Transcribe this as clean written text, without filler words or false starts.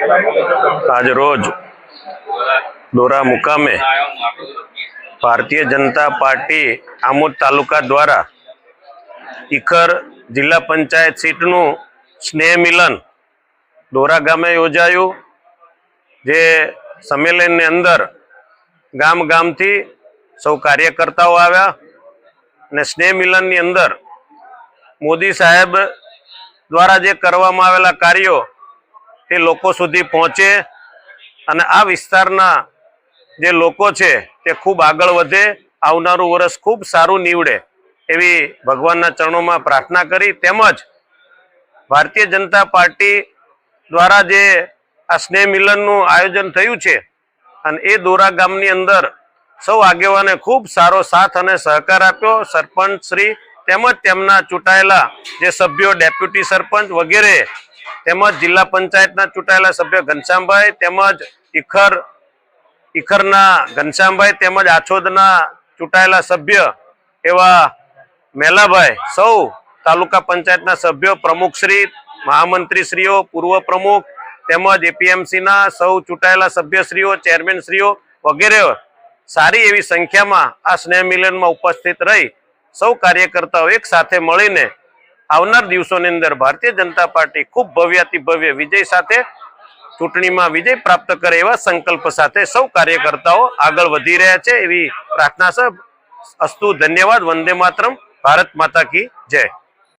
आज रोज डोरा मुकामे भारतीय जनता पार्टी आमोद तालुका द्वारा इखर जिला पंचायत सीटनु स्नेह मिलन डोरा गामे योजायु। जे सम्मेलन ने अंदर गाम गाम थी सौ कार्यकर्ताओ आव्या ने स्नेह मिलन नी अंदर मोदी साहेब द्वारा जे करवामां आवेला कार्यों ते लोको सुधी पहोंचे अने आ विस्तारना जे लोको छे ते खूब आगळ वधे, आवनारू वर्ष खूब सारू निवडे एवी भगवानना चरणोमां प्रार्थना करी। तेमज भारतीय जनता पार्टी द्वारा जे आ स्नेह मिलननुं आयोजन थयुं छे अने ए दोरा गामनी अंदर सौ आगेवाने खूब सारो साथ अने सहकार आप्यो। सरपंच श्री तेमज तेमना चूंटायेला जे सभ्यो, डेप्यूटी सरपंच वगैरे तेमज जिला पंचायतना चूंटायेला सभ्य घनश्यामभाई तेमज इखरना घनश्यामभाई तेमज आछोदना चूंटायेला सभ्य एवा मेलाभाई, सौ तालुका पंचायतना सभ्यो, प्रमुखश्री, महामंत्रीश्रीओ, पूर्व प्रमुख तेमज एपीएमसी ना सौ चूंटायेला सभ्यश्रीओ, चेरमेनश्रीओ वगैरे सारी एवी संख्यामां आ स्नेह मिलनमां उपस्थित रही सौ कार्यकर्ताओ एक साथे मळीने आवनार दिवसोनी अंदर भारतीय जनता पार्टी खूब भव्याति भव्य विजय साथे चूंटणीमां विजय प्राप्त करे एवा संकल्प साथे सौ कार्यकर्ताओ आगळ वधी रह्या छे एवी प्रार्थना छे। अस्तु, धन्यवाद। वंदे मातरम। भारत माता की जय।